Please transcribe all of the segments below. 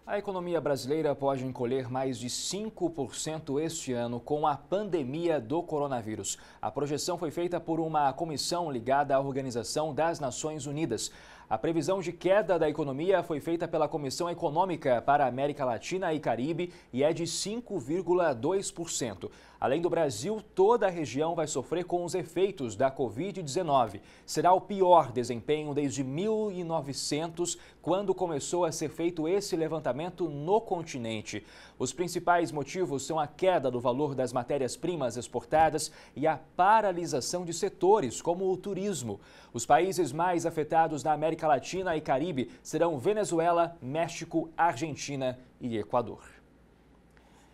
A economia brasileira pode encolher mais de 5% este ano com a pandemia do coronavírus. A projeção foi feita por uma comissão ligada à Organização das Nações Unidas. A previsão de queda da economia foi feita pela Comissão Econômica para a América Latina e Caribe e é de 5,2%. Além do Brasil, toda a região vai sofrer com os efeitos da Covid-19. Será o pior desempenho desde 1900, quando começou a ser feito esse levantamento no continente. Os principais motivos são a queda do valor das matérias-primas exportadas e a paralisação de setores, como o turismo. Os países mais afetados na América Latina e Caribe serão Venezuela, México, Argentina e Equador.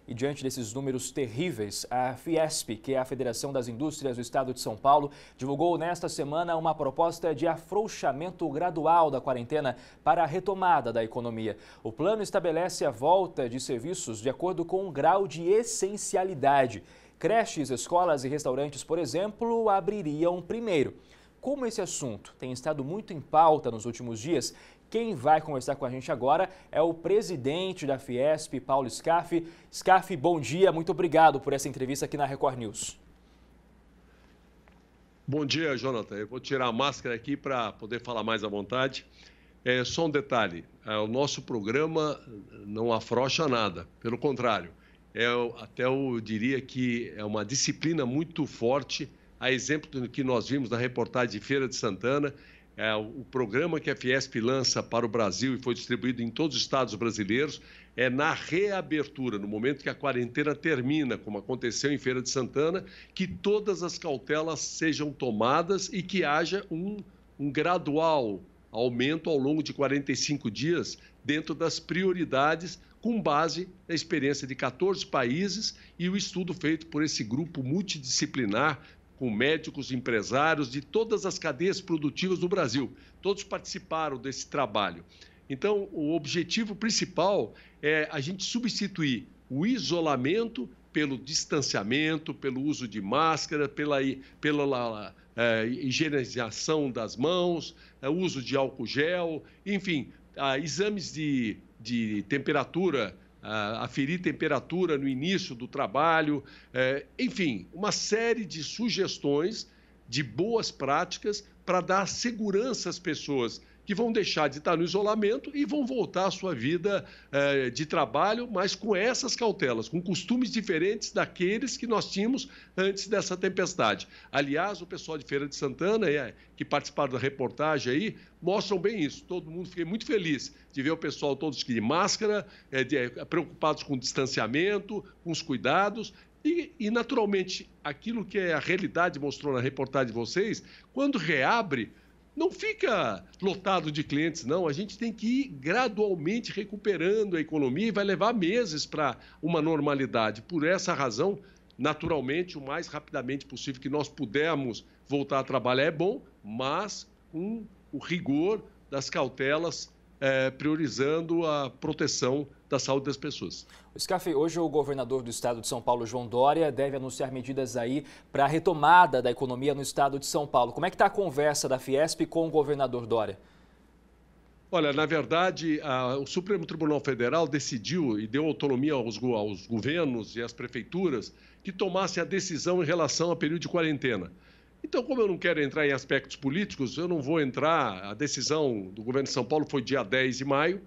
E diante desses números terríveis, a Fiesp, que é a Federação das Indústrias do Estado de São Paulo, divulgou nesta semana uma proposta de afrouxamento gradual da quarentena para a retomada da economia. O plano estabelece a volta de serviços de acordo com o grau de essencialidade. Creches, escolas e restaurantes, por exemplo, abririam primeiro. Como esse assunto tem estado muito em pauta nos últimos dias, quem vai conversar com a gente agora é o presidente da Fiesp, Paulo Scaff. Scaff, bom dia, muito obrigado por essa entrevista aqui na Record News. Bom dia, Jonathan. Eu vou tirar a máscara aqui para poder falar mais à vontade. Só um detalhe, o nosso programa não afrouxa nada, pelo contrário. Eu diria que é uma disciplina muito forte, a exemplo do que nós vimos na reportagem de Feira de Santana. O programa que a Fiesp lança para o Brasil e foi distribuído em todos os estados brasileiros é na reabertura, no momento que a quarentena termina, como aconteceu em Feira de Santana, que todas as cautelas sejam tomadas e que haja um gradual aumento ao longo de 45 dias dentro das prioridades, com base na experiência de 14 países e o estudo feito por esse grupo multidisciplinar com médicos, empresários de todas as cadeias produtivas do Brasil. Todos participaram desse trabalho. Então, o objetivo principal é a gente substituir o isolamento pelo distanciamento, pelo uso de máscara, pela higienização das mãos, uso de álcool gel, enfim, exames de temperatura, aferir temperatura no início do trabalho, enfim, uma série de sugestões de boas práticas para dar segurança às pessoas que vão deixar de estar no isolamento e vão voltar à sua vida de trabalho, mas com essas cautelas, com costumes diferentes daqueles que nós tínhamos antes dessa tempestade. Aliás, o pessoal de Feira de Santana, que participaram da reportagem aí, mostram bem isso. Todo mundo, fiquei muito feliz de ver o pessoal todos de máscara, preocupados com o distanciamento, com os cuidados. E, naturalmente, aquilo que a realidade mostrou na reportagem de vocês, quando reabre, não fica lotado de clientes, não. A gente tem que ir gradualmente recuperando a economia e vai levar meses para uma normalidade. Por essa razão, naturalmente, o mais rapidamente possível que nós pudermos voltar a trabalhar é bom, mas com o rigor das cautelas, priorizando a proteção da saúde das pessoas. Scaff, hoje o governador do estado de São Paulo, João Dória, deve anunciar medidas aí para a retomada da economia no estado de São Paulo. Como é que está a conversa da Fiesp com o governador Dória? Olha, na verdade, o Supremo Tribunal Federal decidiu e deu autonomia aos governos e às prefeituras que tomassem a decisão em relação ao período de quarentena. Então, como eu não quero entrar em aspectos políticos, eu não vou entrar. A decisão do governo de São Paulo foi dia 10 de maio.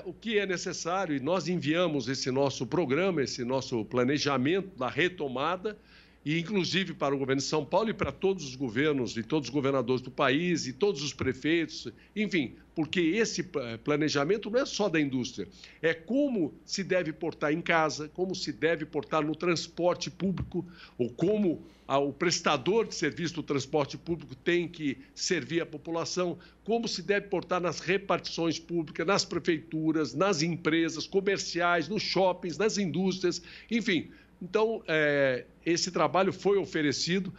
O que é necessário, e nós enviamos esse nosso programa, esse nosso planejamento da retomada, e inclusive para o governo de São Paulo e para todos os governos e todos os governadores do país e todos os prefeitos, enfim, porque esse planejamento não é só da indústria, é como se deve portar em casa, como se deve portar no transporte público, ou como o prestador de serviço do transporte público tem que servir a população, como se deve portar nas repartições públicas, nas prefeituras, nas empresas comerciais, nos shoppings, nas indústrias, enfim. Então, esse trabalho foi oferecido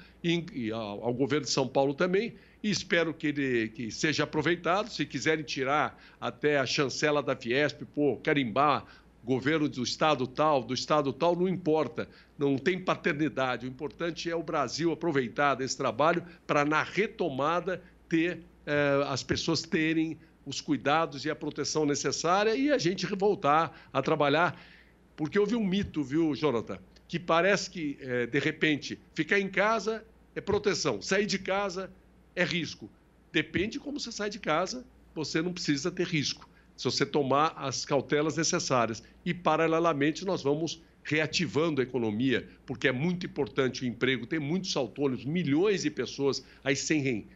ao governo de São Paulo também e espero que seja aproveitado. Se quiserem tirar até a chancela da Fiesp, carimbar governo do estado tal, não importa, não tem paternidade. O importante é o Brasil aproveitar desse trabalho para, na retomada, as pessoas terem os cuidados e a proteção necessária e a gente voltar a trabalhar. Porque houve um mito, viu, Jonathan, que parece que, de repente, ficar em casa é proteção, sair de casa é risco. Depende de como você sai de casa, você não precisa ter risco, se você tomar as cautelas necessárias. E, paralelamente, nós vamos reativando a economia, porque é muito importante o emprego. Tem muitos autônomos, milhões de pessoas aí sem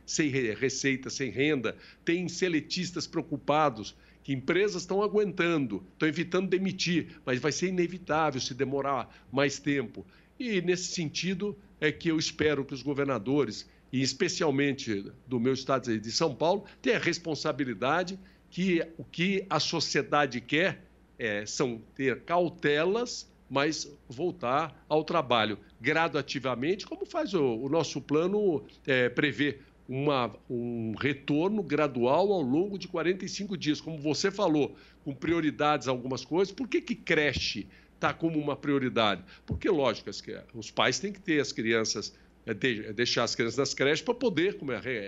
receita, sem renda. Tem seletistas preocupados, que empresas estão aguentando, estão evitando demitir, mas vai ser inevitável se demorar mais tempo. E, nesse sentido, é que eu espero que os governadores, e especialmente do meu estado de São Paulo, tenham a responsabilidade que o que a sociedade quer são ter cautelas, mas voltar ao trabalho gradativamente, como faz o nosso plano prevê um retorno gradual ao longo de 45 dias. Como você falou, com prioridades algumas coisas. Por que creche está como uma prioridade? Porque, lógico, os pais têm que ter as crianças, deixar as crianças nas creches para poder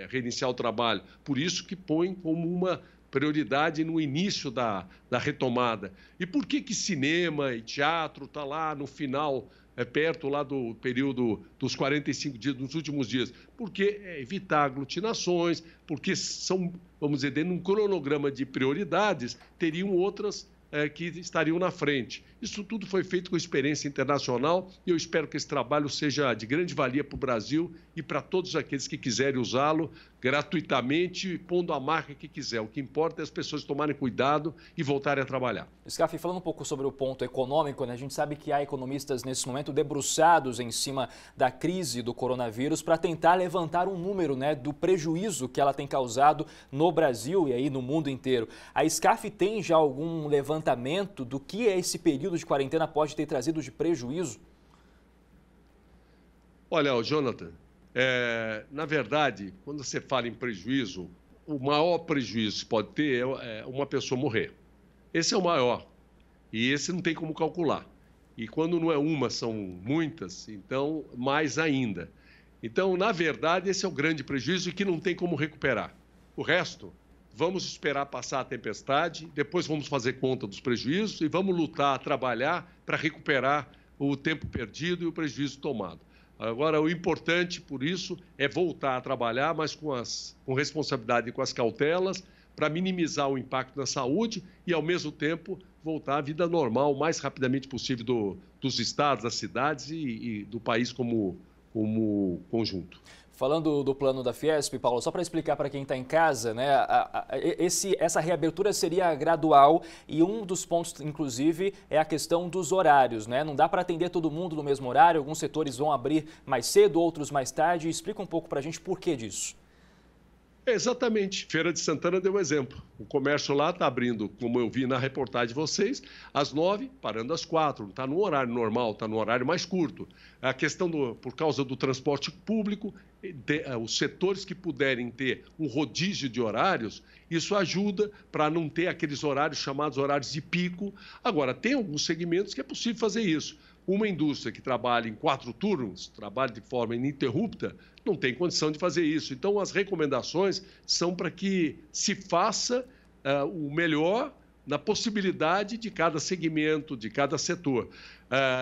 reiniciar o trabalho. Por isso que põe como uma prioridade no início da retomada. E por que cinema e teatro está lá no final, perto lá do período dos 45 dias, dos últimos dias? Porque evitar aglutinações, porque são, vamos dizer, dentro de um cronograma de prioridades, teriam outras que estariam na frente. Isso tudo foi feito com experiência internacional e eu espero que esse trabalho seja de grande valia para o Brasil e para todos aqueles que quiserem usá-lo gratuitamente, pondo a marca que quiser. O que importa é as pessoas tomarem cuidado e voltarem a trabalhar. Scaff, falando um pouco sobre o ponto econômico, né? A gente sabe que há economistas nesse momento debruçados em cima da crise do coronavírus para tentar levantar um número, né, do prejuízo que ela tem causado no Brasil e aí no mundo inteiro. A Scaff tem já algum levantamento do que esse período de quarentena pode ter trazido de prejuízo? Olha, Jonathan, na verdade, quando você fala em prejuízo, o maior prejuízo que pode ter é uma pessoa morrer. Esse é o maior. E esse não tem como calcular. E quando não é uma, são muitas, então mais ainda. Então, na verdade, esse é o grande prejuízo e que não tem como recuperar. O resto, vamos esperar passar a tempestade, depois vamos fazer conta dos prejuízos e vamos lutar, trabalhar para recuperar o tempo perdido e o prejuízo tomado. Agora, o importante, por isso, é voltar a trabalhar, mas com responsabilidade e com as cautelas, para minimizar o impacto na saúde e, ao mesmo tempo, voltar à vida normal o mais rapidamente possível dos estados, das cidades e do país como conjunto. Falando do plano da Fiesp, Paulo, só para explicar para quem está em casa, né, essa reabertura seria gradual e um dos pontos, inclusive, é a questão dos horários, né? Não dá para atender todo mundo no mesmo horário, alguns setores vão abrir mais cedo, outros mais tarde. Explica um pouco para a gente por que disso. Exatamente. Feira de Santana deu exemplo. O comércio lá está abrindo, como eu vi na reportagem de vocês, às 9, parando às 4. Não está no horário normal, está no horário mais curto. A questão, por causa do transporte público, os setores que puderem ter um rodízio de horários, isso ajuda para não ter aqueles horários chamados horários de pico. Agora, tem alguns segmentos que é possível fazer isso. Uma indústria que trabalha em 4 turnos, trabalha de forma ininterrupta, não tem condição de fazer isso. Então, as recomendações são para que se faça o melhor na possibilidade de cada segmento, de cada setor.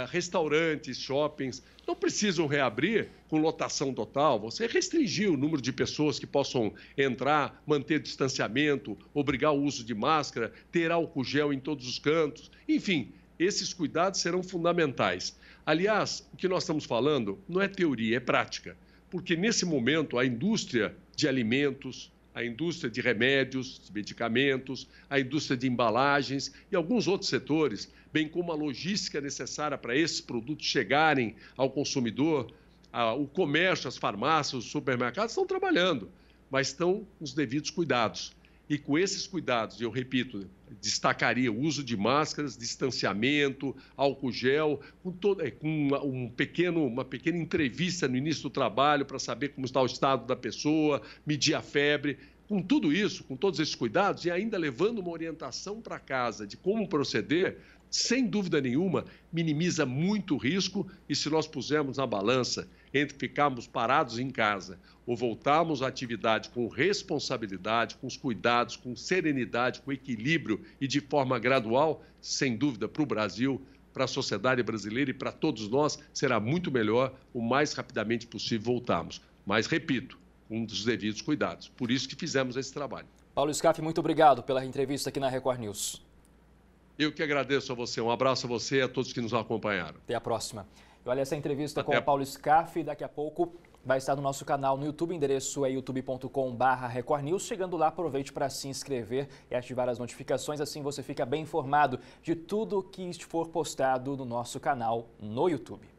Restaurantes, shoppings, não precisam reabrir com lotação total. Você restringir o número de pessoas que possam entrar, manter distanciamento, obrigar o uso de máscara, ter álcool gel em todos os cantos, enfim. Esses cuidados serão fundamentais. Aliás, o que nós estamos falando não é teoria, é prática. Porque, nesse momento, a indústria de alimentos, a indústria de remédios, de medicamentos, a indústria de embalagens e alguns outros setores, bem como a logística necessária para esses produtos chegarem ao consumidor, o comércio, as farmácias, os supermercados estão trabalhando, mas estão com os devidos cuidados. E com esses cuidados, eu repito, destacaria o uso de máscaras, distanciamento, álcool gel, com uma pequena entrevista no início do trabalho para saber como está o estado da pessoa, medir a febre. Com tudo isso, com todos esses cuidados e ainda levando uma orientação para casa de como proceder, sem dúvida nenhuma, minimiza muito o risco e se nós pusermos na balança entre ficarmos parados em casa ou voltarmos à atividade com responsabilidade, com os cuidados, com serenidade, com equilíbrio e de forma gradual, sem dúvida, para o Brasil, para a sociedade brasileira e para todos nós, será muito melhor o mais rapidamente possível voltarmos. Mas, repito, com os devidos cuidados. Por isso que fizemos esse trabalho. Paulo Scaff, muito obrigado pela entrevista aqui na Record News. Eu que agradeço a você. Um abraço a você e a todos que nos acompanharam. Até a próxima. E olha, essa entrevista com o Paulo Scaff, daqui a pouco vai estar no nosso canal no YouTube. O endereço é youtube.com/Record News. Chegando lá, aproveite para se inscrever e ativar as notificações. Assim você fica bem informado de tudo que for postado no nosso canal no YouTube.